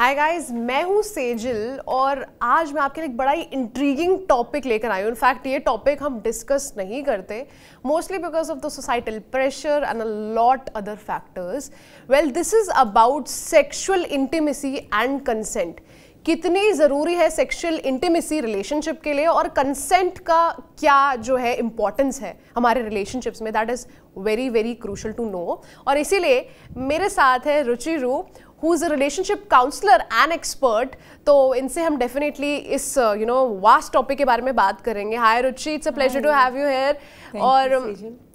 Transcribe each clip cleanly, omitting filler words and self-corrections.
Hi guys, मैं हूँ Sejjil और आज मैं आपके लिए एक बड़ा ही इंट्रीगिंग टॉपिक लेकर आई हूँ। इनफैक्ट ये टॉपिक हम डिस्कस नहीं करते mostly because of the societal pressure and a lot other factors. Well, this is about sexual intimacy and consent. कितनी ज़रूरी है सेक्शुअल इंटीमेसी रिलेशनशिप के लिए और कंसेंट का क्या जो है इम्पोर्टेंस है हमारे रिलेशनशिप्स में, that is very very crucial to know. और इसीलिए मेरे साथ है रुचि रू, who is a relationship counselor and expert। तो इनसे हम डेफिनेटली इस वास्ट टॉपिक के बारे में बात करेंगे। Hi Ruchi, it's a pleasure to have you here और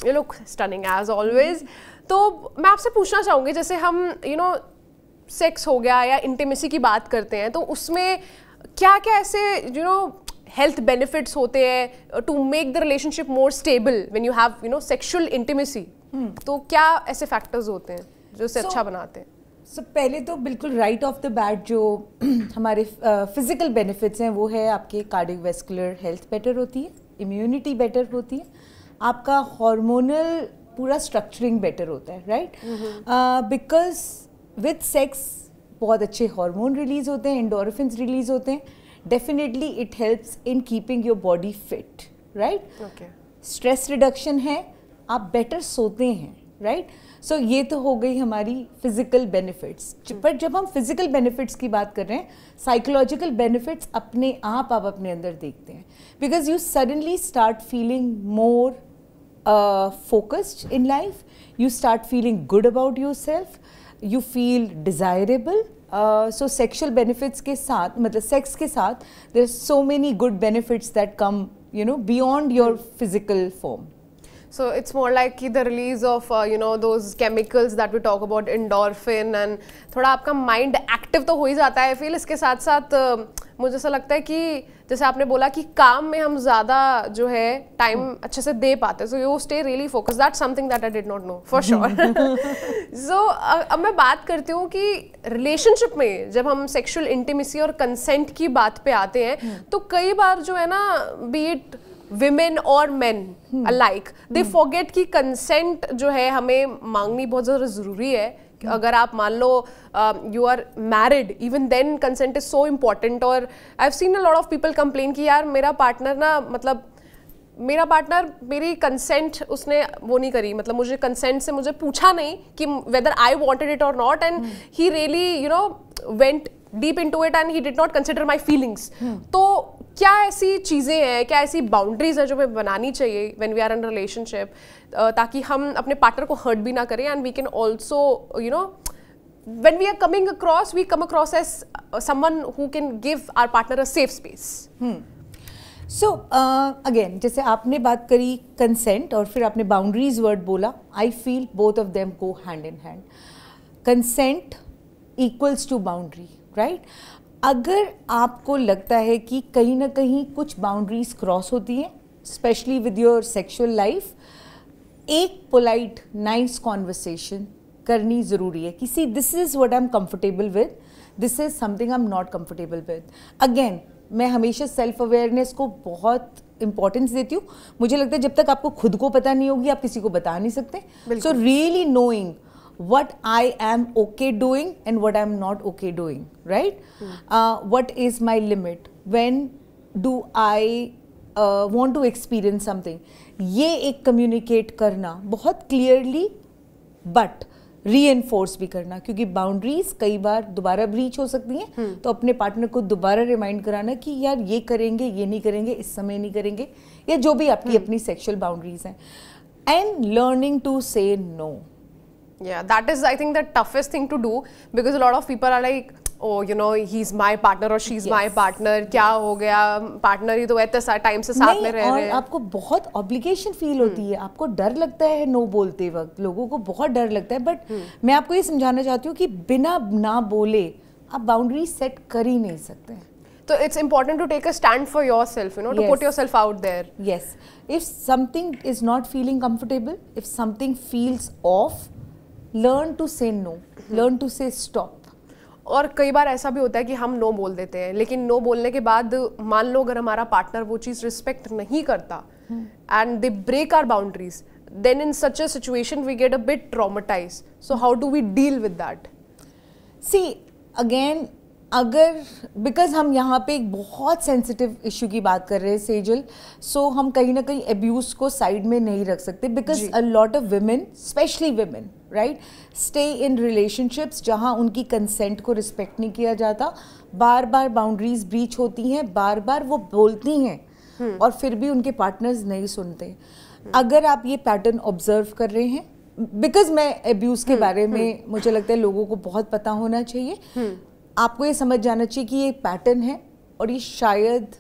you look stunning as always. तो मैं आपसे पूछना चाहूँगी, जैसे हम सेक्स हो गया या इंटीमेसी की बात करते हैं तो उसमें क्या क्या ऐसे हेल्थ बेनिफिट्स होते हैं to make the relationship more stable when you have sexual intimacy. तो क्या ऐसे फैक्टर्स होते हैं जो इसे अच्छा बनाते हैं? पहले तो बिल्कुल राइट ऑफ द बैट जो हमारे फिजिकल बेनिफिट्स हैं वो है आपके कार्डियोवैस्कुलर हेल्थ बेटर होती है, इम्यूनिटी बेटर होती है, आपका हार्मोनल पूरा स्ट्रक्चरिंग बेटर होता है, राइट? बिकॉज विद सेक्स बहुत अच्छे हार्मोन रिलीज होते हैं, एंडोर्फिन्स रिलीज होते हैं। Definitely it helps in keeping your body fit, right? Stress reduction है, आप बेटर सोते हैं, राइट? सो ये तो हो गई हमारी फिजिकल बेनिफिट्स। पर जब हम फिजिकल बेनिफिट्स की बात कर रहे हैं, साइकोलॉजिकल बेनिफिट्स अपने आप अपने अंदर देखते हैं। Because you suddenly start feeling more focused in life, you start feeling good about yourself, you feel desirable. So sexual benefits के साथ, मतलब सेक्स के साथ, there are so many good benefits that come beyond your physical form. So it's more like the release of those chemicals that we talk about, endorphin, and थोड़ा आपका mind active तो हो ही जाता है। फील इसके साथ साथ मुझे ऐसा लगता है कि जैसे आपने बोला कि काम में हम ज़्यादा जो है टाइम अच्छे से दे पाते हैं, so you stay really focused. That's something that I did not know for sure. So अब मैं बात करती हूँ कि रिलेशनशिप में जब हम सेक्शुअल इंटीमेसी और कंसेंट की बात पे आते हैं तो कई बार जो है ना, बी इट women और men alike, they forget कि consent जो है हमें मांगनी बहुत ज़्यादा ज़रूरी है। अगर आप मान लो you are married, even then consent is so important। और I've seen a lot of people complain कि यार मेरा पार्टनर ना, मतलब मेरा पार्टनर मेरी कंसेंट उसने वो नहीं करी, मतलब मुझे कंसेंट से मुझे पूछा नहीं कि whether I wanted it or not, and he really went deep into it and he did not consider my feelings। तो क्या ऐसी चीज़ें हैं, क्या ऐसी बाउंड्रीज हैं जो हमें बनानी चाहिए when we are in relationship, ताकि हम अपने पार्टनर को हर्ट भी ना करें and we can also when we are coming across, we come across as someone who can give our partner a safe space. So again, जैसे आपने बात करी कंसेंट और फिर आपने बाउंड्रीज वर्ड बोला, I feel both of them go hand in hand. Consent equals to boundary, right? अगर आपको लगता है कि कहीं ना कहीं कुछ बाउंड्रीज क्रॉस होती हैं, specially with your sexual life, एक पोलाइट नाइस कॉन्वर्सेशन करनी ज़रूरी है कि see this is what I am comfortable with, this is something I am not comfortable with. Again, मैं हमेशा सेल्फ अवेयरनेस को बहुत इंपॉर्टेंस देती हूँ। मुझे लगता है जब तक आपको खुद को पता नहीं होगी आप किसी को बता नहीं सकते। So really knowing what I am okay doing and what I'm not okay doing, right? What is my limit? When do I want to experience something? ये एक communicate करना बहुत clearly, but reinforce भी करना, क्योंकि boundaries कई बार दोबारा breach हो सकती हैं। तो अपने partner को दोबारा remind कराना कि यार ये करेंगे, ये नहीं करेंगे, इस समय नहीं करेंगे, या जो भी आपकी अपनी sexual boundaries हैं। And learning to say no. Yeah, that is I think the toughest thing to do because a lot of people are like, oh he's my partner or she's my partner, क्या हो गया, partner ही तो इतने time से साथ में रह रहे हैं। आपको बहुत ऑब्लिगेशन फील होती है, आपको डर लगता है नो बोलते वक्त, लोगों को बहुत डर लगता है। बट मैं आपको ये समझाना चाहती हूँ कि बिना ना बोले आप बाउंड्री सेट कर ही नहीं सकते। So it's important to take a stand for yourself, to put yourself out there. Yes. If something is not feeling comfortable, if something feels off, learn to say no, learn to say stop. और कई बार ऐसा भी होता है कि हम no बोल देते हैं, लेकिन नो बोलने के बाद मान लो अगर हमारा पार्टनर वो चीज़ रिस्पेक्ट नहीं करता and they break our boundaries, then in such a situation we get a bit traumatized. So how do we deal with that? See, again, अगर बिकॉज हम यहाँ पे एक बहुत सेंसिटिव इशू की बात कर रहे हैं सेजल, सो हम कहीं ना कहीं अब्यूज को साइड में नहीं रख सकते, because a lot of women, specially women, right, stay in relationships जहाँ उनकी कंसेंट को रिस्पेक्ट नहीं किया जाता, बार बार बाउंड्रीज ब्रीच होती हैं, बार बार वो बोलती हैं और फिर भी उनके पार्टनर्स नहीं सुनते। अगर आप ये पैटर्न ऑब्जर्व कर रहे हैं, बिकॉज मैं अब्यूज के बारे में मुझे लगता है लोगों को बहुत पता होना चाहिए, आपको ये समझ जाना चाहिए कि ये पैटर्न है और ये शायद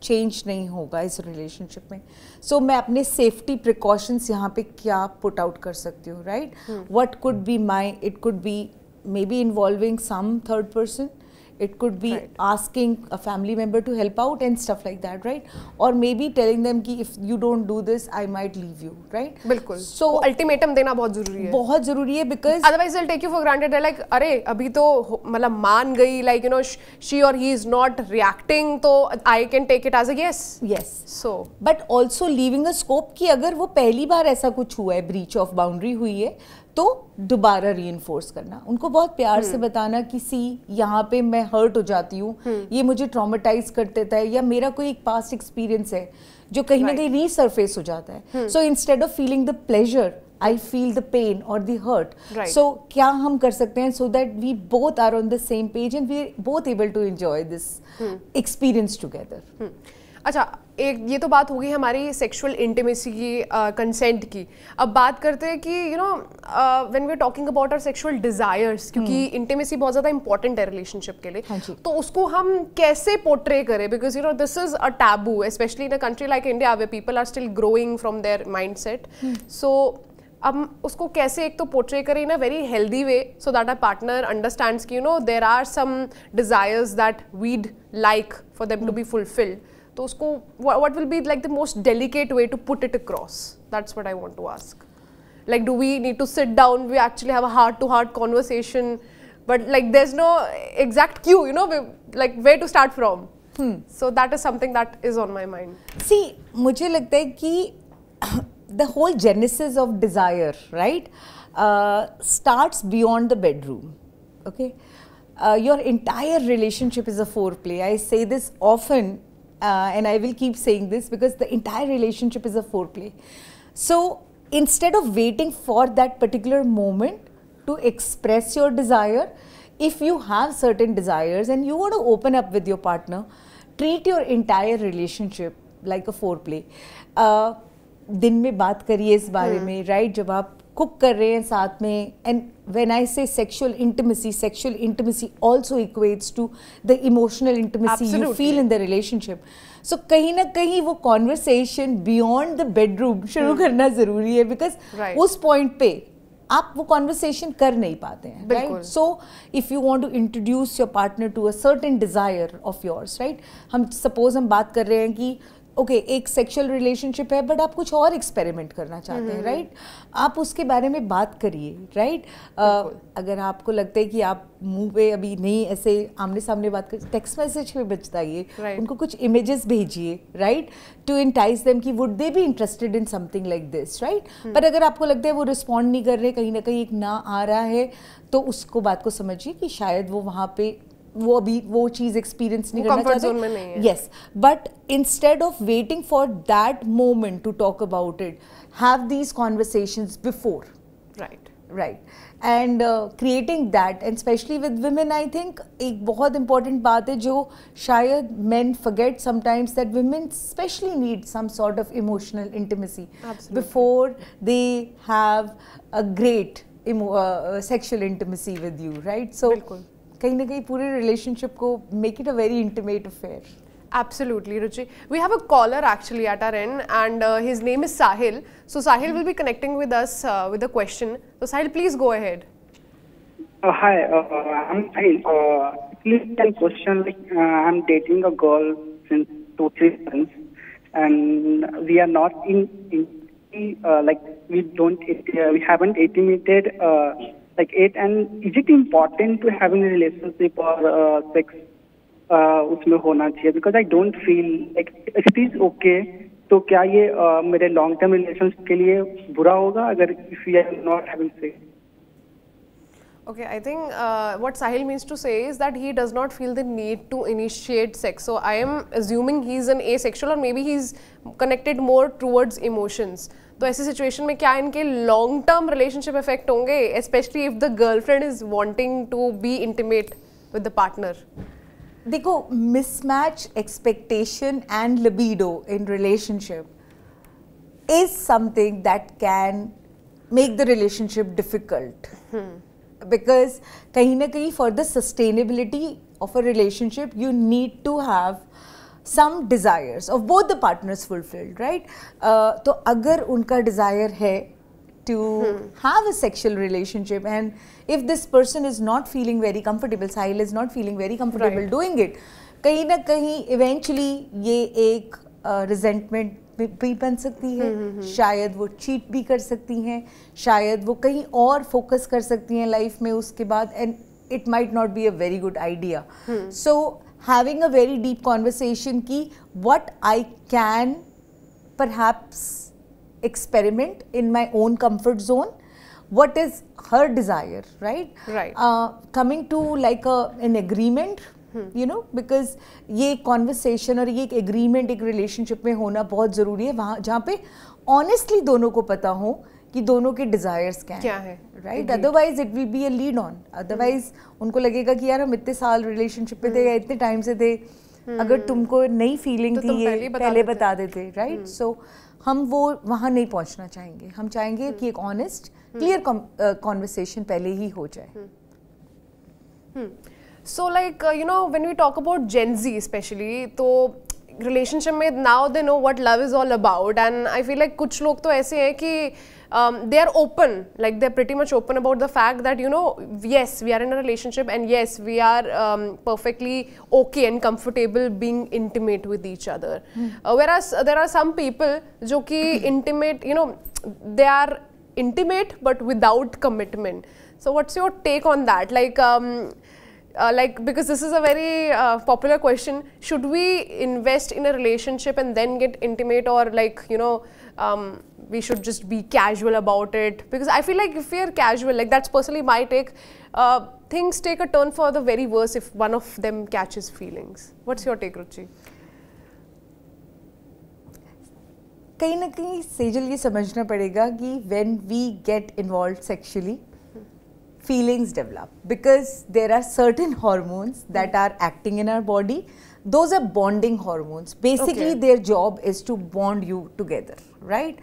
चेंज नहीं होगा इस रिलेशनशिप में। सो मैं अपने सेफ्टी प्रिकॉशंस यहाँ पे क्या पुट आउट कर सकती हूँ, right, what could be my, it could be maybe involving some third person, it could be asking a family member to help out and stuff like that, right, or maybe telling them कि if you don't do this I might leave you, right? बिल्कुल। so ultimatum देना बहुत जरूरी है because otherwise they'll take you for granted, like अरे अभी तो मतलब मान गई, like you know she or he is not reacting, तो I can take it as a yes. So but also leaving a scope कि अगर वो पहली बार ऐसा कुछ हुआ है, breach of boundary हुई है, तो दोबारा रीइंफोर्स करना, उनको बहुत प्यार से बताना कि सी यहाँ पे मैं हर्ट हो जाती हूँ, ये मुझे ट्रॉमेटाइज कर देता है, या मेरा कोई एक पास्ट एक्सपीरियंस है जो कहीं ना कहीं रीसरफेस हो जाता है, so instead of feeling the pleasure I feel the pain और द हर्ट, सो क्या हम कर सकते हैं so that we both are on the same page and we both able to enjoy this experience together. अच्छा, एक ये तो बात होगी हमारी सेक्सुअल इंटीमेसी की, कंसेंट की। अब बात करते हैं कि you know when we are talking about our sexual desires, क्योंकि इंटीमेसी बहुत ज़्यादा इंपॉर्टेंट है रिलेशनशिप के लिए, तो उसको हम कैसे पोर्ट्रे करें, because you know this is a taboo, especially in a country like India where people are still growing from their mindset. So अब उसको कैसे एक तो पोर्ट्रे करें in a very healthy way so that our partner understands कि you know there are some desires that we'd like for them to be fulfilled, तो उसको what will be like the most delicate way to put it across? That's what I want to ask. Like, do we need to sit down, we actually have a heart-to-heart conversation, but like there's no exact cue, you know, like where to start from? So that is something that is on my mind. See, मुझे लगता है कि the whole genesis of desire, right, starts beyond the bedroom. Okay, your entire relationship is a foreplay. I say this often. And I will keep saying this because the entire relationship is a foreplay. So instead of waiting for that particular moment to express your desire, if you have certain desires and you want to open up with your partner, treat your entire relationship like a foreplay. दिन में बात करिए इस बारे में, right, जब आप cook कर रहे हैं साथ में, and when I say sexual intimacy also equates to the emotional intimacy you feel in the relationship. So कहीं ना कहीं वो कॉन्वर्सेशन बियॉन्ड द बेडरूम शुरू करना जरूरी है, बिकॉज उस पॉइंट पे आप वो कॉन्वर्सेशन कर नहीं पाते हैं, right. So if you want to introduce your partner to a certain desire of yours, right, हम सपोज हम बात कर रहे हैं कि ओके, एक सेक्सुअल रिलेशनशिप है बट आप कुछ और एक्सपेरिमेंट करना चाहते हैं, राइट, आप उसके बारे में बात करिए, राइट। अगर आपको लगता है कि आप मुंह पे अभी नहीं ऐसे आमने सामने बात कर, टेक्स्ट मैसेज पे बताइए, उनको कुछ इमेजेस भेजिए, राइट, टू इंटाइज देम कि would they be interested in something like this, right. पर अगर आपको लगता है वो रिस्पॉन्ड नहीं कर रहे, कहीं ना कहीं एक ना आ रहा है, तो उसको बात को समझिए कि शायद वो वहाँ पे वो अभी वो चीज एक्सपीरियंस नहीं करना चाहते। Yes, but instead of waiting for that moment to talk about it, have these conversations before, right, and creating that, and especially with women I think एक बहुत इंपॉर्टेंट बात है जो शायद men forget sometimes, that women especially need some sort of emotional intimacy before they have a great sexual intimacy with you, right. So कहीं ना कहीं पूरे रिलेशनशिप को make it a very intimate affair. Absolutely, Ruchi. We have a caller actually at our end, and his name is Sahil. So Sahil will be connecting with us with a question. So Sahil, please go ahead. Hi, I'm Sahil. Please can question, like I'm dating a girl since 2-3 months, and we are not like we haven't intimated. Like it, and is it important to have a relationship or sex उसमें होना चाहिए? Because I don't feel like if it is okay, तो क्या ये मेरे long term relations के लिए बुरा होगा अगर if we are not having sex? Okay, I think what Sahil means to say is that he does not feel the need to initiate sex. So I am assuming he's an asexual or maybe he's connected more towards emotions. तो ऐसी situation में क्या इनके long term relationship effect होंगे, especially if the girlfriend is wanting to be intimate with the partner? देखो, mismatch expectation and libido in relationship is something that can make the relationship difficult, because kahin na kahin for the sustainability of a relationship you need to have some desires of both the partners fulfilled, right? तो अगर उनका desire है to have a sexual relationship and if this person is not feeling very comfortable, Sahil is not feeling very comfortable doing it, कहीं ना कहीं eventually ये एक resentment भी बन सकती है, शायद वो चीट भी कर सकती हैं, शायद वो कहीं और फोकस कर सकती हैं लाइफ में उसके बाद, and it might not be a very good idea. So having a very deep conversation की what I can perhaps experiment in my own comfort zone, what is her desire, right? Coming to like an agreement, you know, because ये conversation और ये एक agreement एक relationship में होना बहुत ज़रूरी है, वहाँ जहाँ पे honestly दोनों को पता हो कि दोनों के desires क्या है, right? Otherwise it will be a lead on. Otherwise उनको लगेगा कि यार हम इतने साल relationship पे थे या इतने time से थे, अगर तुमको नई feeling थी ये पहले बता देते, right? So हम वो वहाँ नहीं पहुँचना चाहेंगे, हम चाहेंगे कि एक ऑनेस्ट क्लियर कॉन्वर्सेशन पहले ही हो जाए. So like you know when we talk about gen Z specially, तो रिलेशनशिप में now they know what love is all about, and I feel like कुछ लोग तो ऐसे हैं कि they are open, like they're pretty much open about the fact that, you know, yes, we are in a relationship and yes, we are perfectly okay and comfortable being intimate with each other. Whereas there are some people जो कि intimate, you know, they are intimate but without commitment. So what's your take on that? Like because this is a very popular question, should we invest in a relationship and then get intimate, or like, you know, we should just be casual about it? Because I feel like if we are casual, like that's personally my take, things take a turn for the very worse if one of them catches feelings. What's your take, Ruchi? कहीं ना कहीं सेजल ये समझना पड़ेगा कि when we get involved sexually, feelings develop because there are certain hormones that are acting in our body. Those are bonding hormones. Basically, their job is to bond you together, right?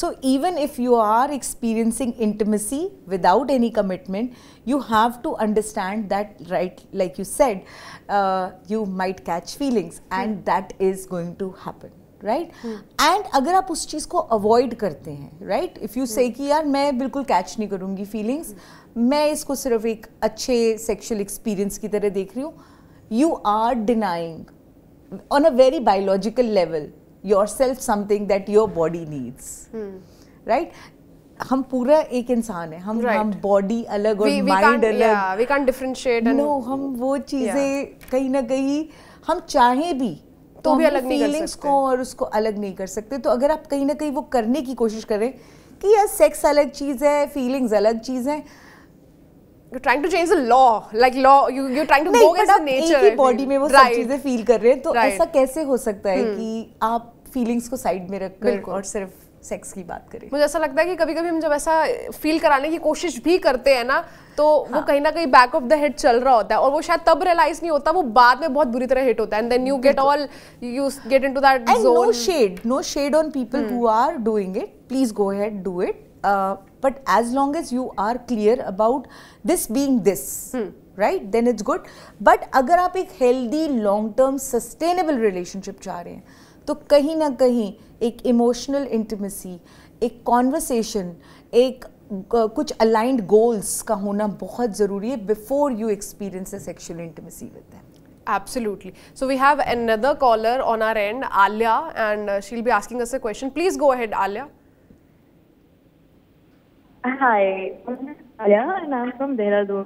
So even if you are experiencing intimacy without any commitment, you have to understand that, right, like you said, you might catch feelings and that is going to happen. Right and अगर आप उस चीज़ को avoid करते हैं, right, if you से कि यार मैं बिल्कुल कैच नहीं करूँगी फीलिंग्स, मैं इसको सिर्फ एक अच्छे सेक्शुअल एक्सपीरियंस की तरह देख रही हूँ, you are denying on a very biological level yourself something that your body needs, right? हम पूरा एक इंसान है, हम बॉडी अलग और माइंड अलग, वी कैन डिफरेंशिएट, नो, हम वो चीज़ें कहीं ना कहीं हम चाहें भी तो भी अलग नहीं कर सकते, फीलिंग्स को और उसको अलग नहीं कर सकते. तो अगर आप कहीं ना कहीं वो करने की कोशिश करें कि यार सेक्स अलग चीज है, फीलिंग्स अलग चीज है, you're trying to change the law, like law, you're trying to go against the nature. एक ही बॉडी में वो सब चीजें फील कर रहे हैं, तो ऐसा कैसे हो सकता है कि आप फीलिंग्स को साइड में रखकर और सिर्फ सेक्स की बात करें? मुझे ऐसा लगता है कि कभी-कभी हम जब ऐसा फील कराने की कोशिश भी करते हैं ना, तो वो कहीं ना कहीं बैक ऑफ द हेड चल रहा होता है और वो शायद तब रियलाइज नहीं होता, वो बाद में बहुत बुरी तरह हिट होता है, and then you get into that zone. No shade on people who are doing it, please go ahead, do it, but as long as you are clear about this being this, right, then it's good. But अगर आप एक healthy long term sustainable relationship चाह रहे हैं, तो कहीं ना कहीं एक emotional intimacy, एक conversation, एक कुछ aligned goals का होना बहुत ज़रूरी है before you experience a sexual intimacy with them. Absolutely. So we have another caller on our end, Alia, and she'll be asking us a question. Please go ahead, Alia. Hi, I'm Alia and I'm from Dehradun.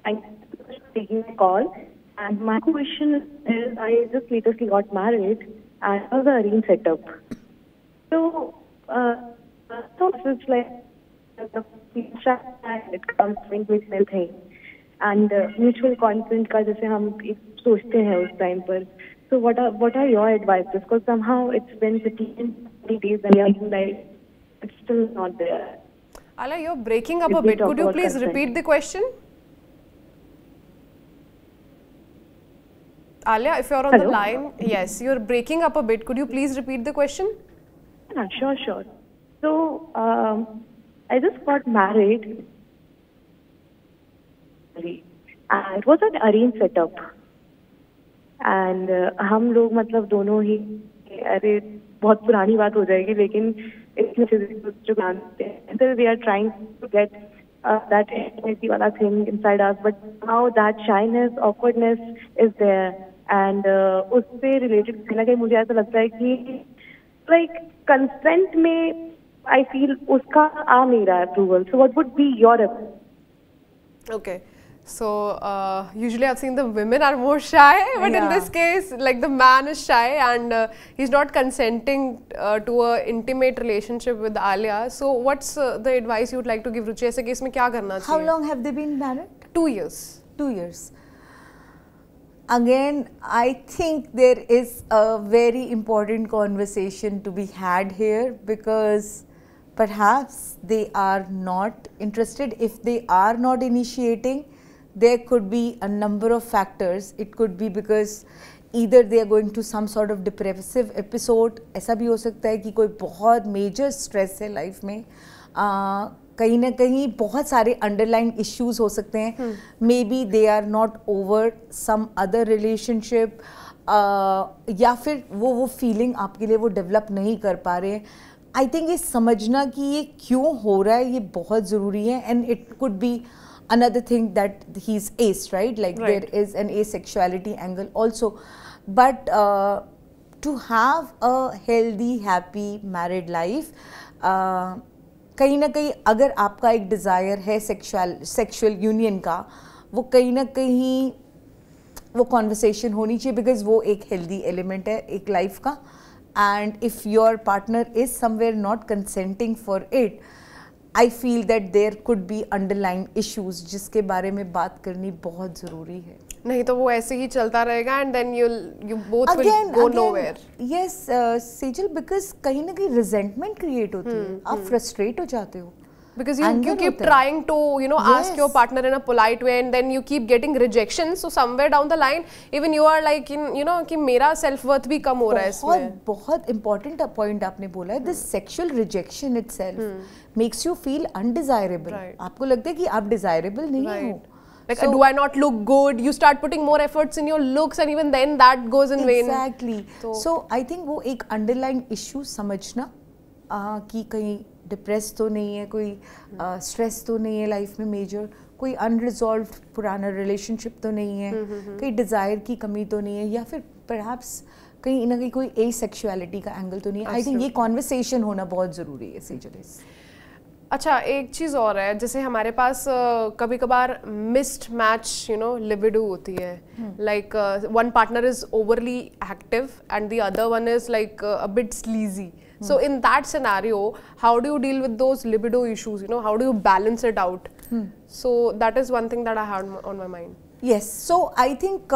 Thank you for taking my call. And my question is, I just lately got married and it was a arranged setup. So it's like the it comes with mutual thing and mutual consent का जैसे हम सोचते हैं उस time पर. So what are your advices? Because somehow it's been 15 days and you're like it's still not there. Alia, you're breaking up a bit. Could you please repeat the question? Alia, if you're on the line, yes, you're breaking up a bit. Could you please repeat the question? Yeah, sure. So, I just got married. And it was an arranged setup. And हम लोग मतलब दोनों ही अरे बहुत पुरानी बात हो जाएगी लेकिन इसमें जो जानते हैं so we are trying to get that intimacy वाला thing inside us but now that shyness awkwardness is there and उससे related कहीं ना कहीं मुझे ऐसा लगता है कि like consent में I feel उसका आ नहीं रहा approval. So what would be your approach? Okay. So usually I've seen the women are more shy, but in this case, like the man is shy and he's not consenting to a intimate relationship with Alia. So what's the advice you would like to give Ruchi? ऐसे case में क्या करना चाहिए? How long have they been married? 2 years. 2 years. Again, I think there is a very important conversation to be had here because perhaps they are not interested. If they are not initiating, there could be a number of factors. It could be because either they are going to some sort of depressive episode. ऐसा भी हो सकता है कि कोई बहुत major stress है life में. कहीं ना कहीं बहुत सारे underlying issues हो सकते हैं. Maybe they are not over some other relationship. या फिर वो feeling आपके लिए वो develop नहीं कर पा रहे हैं. I think ये समझना कि ये क्यों हो रहा है ये बहुत ज़रूरी है. And it could be another thing that he's ace, right? Like there is an asexuality angle also. But to have a healthy, happy married life, कहीं ना कहीं अगर आपका एक desire है sexual union का, वो कहीं ना कहीं वो conversation होनी चाहिए because वो एक healthy element है एक life का. And if your partner is somewhere not consenting for it, I feel that there could be underlying issues जिसके बारे में बात करनी बहुत ज़रूरी है. नहीं तो वो ऐसे ही चलता रहेगा and then you both will go nowhere. Yes, Sejal, because कहीं ना कहीं resentment create होती है. आप frustrate हो जाते हो. Because you keep trying to ask your partner in a polite way and then you keep getting rejection. So somewhere down the line, even you are like कि मेरा self worth भी कम हो रहा है इसमें. बहुत important point आपने बोला है. This sexual rejection itself makes you feel undesirable. आपको लगता है कि आप desirable नहीं हो. Like, do I not look good? You start putting more efforts in your looks and even then that goes in vain. Exactly. So I think वो एक underlying issue समझना कि कहीं डिप्रेस तो नहीं है, कोई स्ट्रेस तो नहीं है लाइफ में मेजर, कोई अनरिजॉल्व्ड पुराना रिलेशनशिप तो नहीं है, कहीं डिज़ायर की कमी तो नहीं है, या फिर परहैप्स कहीं ना कहीं कोई एसेक्सुअलिटी का एंगल तो नहीं है. आई थिंक ये कॉन्वर्सेशन होना बहुत ज़रूरी है सेजल. अच्छा, एक चीज़ और है, जैसे हमारे पास कभी कभार मिस्ड मैच लिबिडो होती है. Like one partner is overly active and the other one is like a bit sleazy. So in that scenario, how do you deal with those libido issues? How do you balance it out? So that is one thing that I had on my mind. Yes. So I think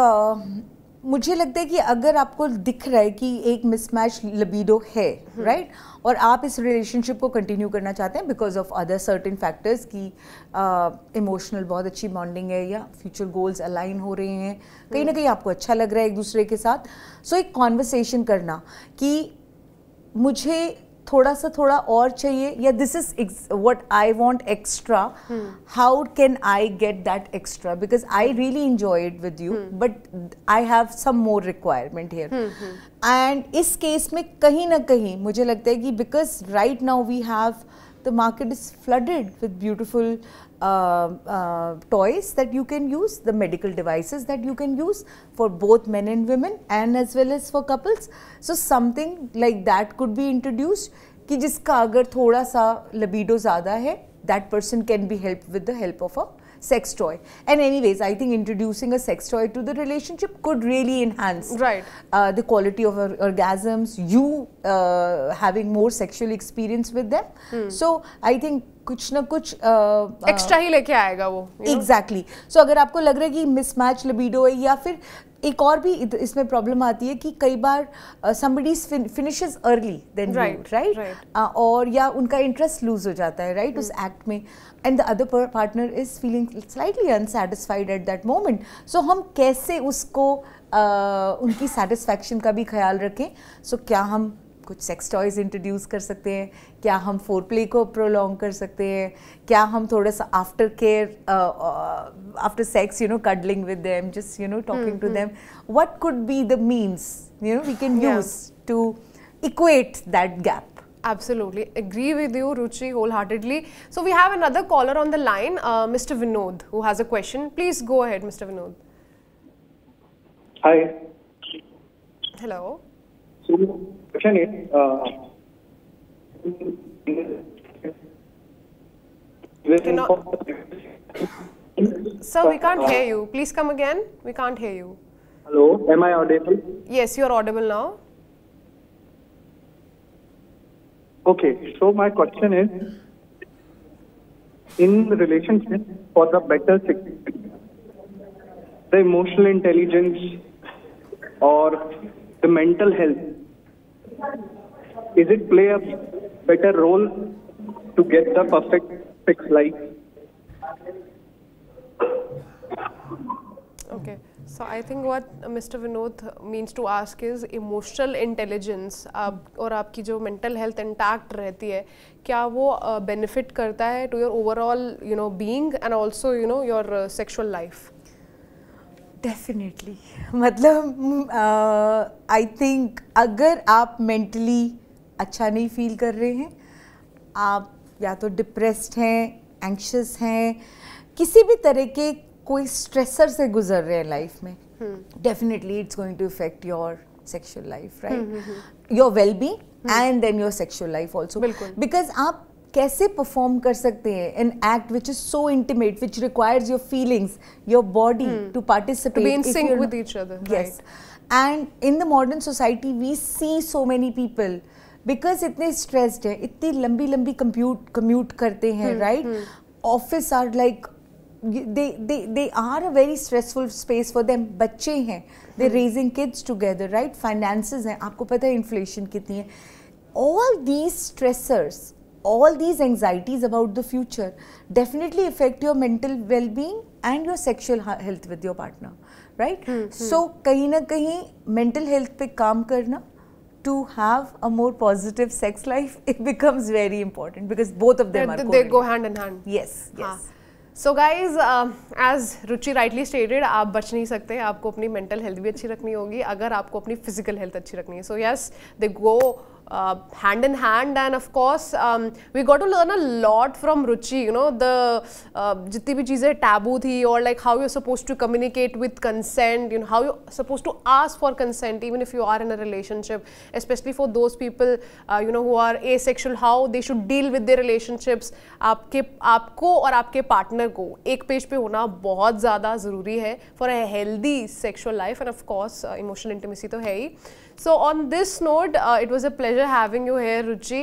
मुझे लगता है कि अगर आपको दिख रहा है कि एक मिसमैच लिबिडो है, राइट, और आप इस रिलेशनशिप को कंटिन्यू करना चाहते हैं because of other certain factors की इमोशनल बहुत अच्छी बॉन्डिंग है या फ्यूचर गोल्स अलाइन हो रहे हैं, कहीं ना कहीं आपको अच्छा लग रहा है एक दूसरे के साथ. सो एक कॉन्वर्सेशन करना कि मुझे थोड़ा और चाहिए, या this is what I want extra, how can I get that extra, because I really enjoy it with you but I have some more requirement here. And इस केस में कहीं ना कहीं मुझे लगता है कि because right now we have the market is flooded with beautiful toys that you can use, the medical devices that you can use for both men and women and as well as for couples. So something like that could be introduced कि जिसका अगर थोड़ा सा libido ज़्यादा है, that person can be helped with the help of a sex toy. And anyways, I think introducing a sex toy to the relationship could really enhance the quality of orgasms, you having more sexual experience with them. So I think कुछ ना कुछ extra ही लेके आएगा वो। Exactly. सो अगर आपको लग रहा है कि मिसमैच लिबिडो है, या फिर एक और भी इसमें प्रॉब्लम आती है कि कई बार somebody finishes early than you, right? और या उनका इंटरेस्ट लूज हो जाता है, राइट, उस एक्ट में, and the other partner is feeling slightly unsatisfied at that moment. So हम कैसे उसको उनकी सेटिस्फैक्शन का भी ख्याल रखें? सो क्या हम कुछ सेक्स टॉयज इंट्रोड्यूस कर सकते हैं? क्या हम फोर प्ले को प्रोलॉन्ग कर सकते हैं? क्या हम थोड़ा सा after care, after sex, you know, cuddling with them, just you know talking to them, what could be the means you know we can use to equate that gap? Absolutely agree with you, Ruchi, wholeheartedly. So we have another caller on the line, Mr. Vinod, who has a question. Please go ahead, Mr. Vinod. Hi. Hello. So, question is, Sir, we can't hear you. Please come again. We can't hear you. Hello, am I audible? Yes, you are audible now. Okay, so my question is, in relationship, for the better sex, the emotional intelligence or the mental health, is it play a better role to get the perfect sex life? Okay, so I think what Mr. Vinod means to ask is emotional intelligence और आपकी जो mental health intact रहती है, क्या वो benefit करता है to your overall, you know, being and also, you know, your sexual life? Definitely. मतलब आई थिंक अगर आप मेंटली अच्छा नहीं फील कर रहे हैं, आप या तो डिप्रेस्ड हैं, एंग्शियस हैं, किसी भी तरह के कोई स्ट्रेसर से गुजर रहे हैं लाइफ में, definitely it's going to affect your sexual life, right, your well being and then your sexual life also. Because आप कैसे परफॉर्म कर सकते हैं an act which is so intimate, which requires your feelings, your body to participate, to be in sync with each other, yes, and in the modern society we see so many people because इतने stressed हैं, इतनी लंबी लंबी commute करते हैं, right, office are like they are a very stressful space for them, बच्चे हैं, they raising kids together, right, finances हैं, आपको पता है inflation कितनी है, all these stressors, all these anxieties about the future definitely affect your mental well-being and your sexual health with your partner, right? So कहीं ना कहीं mental health पे काम करना to have a more positive sex life, it becomes very important because both of them they go hand in hand. Yes, yes. So guys, as Ruchi rightly stated, आप बच नहीं सकते, आपको अपनी mental health भी अच्छी रखनी होगी अगर आपको अपनी physical health अच्छी रखनी है. So yes, they go hand in hand, and of course we got to learn a lot from Ruchi, you know, the जितनी भी चीज़ें taboo थी, or like how you're supposed to communicate with consent, you know, how you're supposed to ask for consent even if you are in a relationship, especially for those people you know who are asexual, how they should deal with their relationships. आपको और आपके partner को एक page पे होना बहुत ज़्यादा ज़रूरी है for a healthy sexual life, and of course emotional intimacy तो है ही. So on this note, it was a pleasure having you here, Ruchi.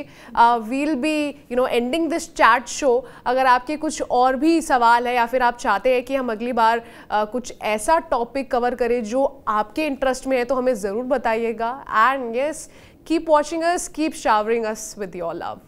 We'll be, you know, ending this chat show. अगर आपके कुछ और भी सवाल है या फिर आप चाहते हैं कि हम अगली बार कुछ ऐसा टॉपिक कवर करें जो आपके इंटरेस्ट में है, तो हमें ज़रूर बताइएगा. And yes, keep watching us, keep showering us with your love.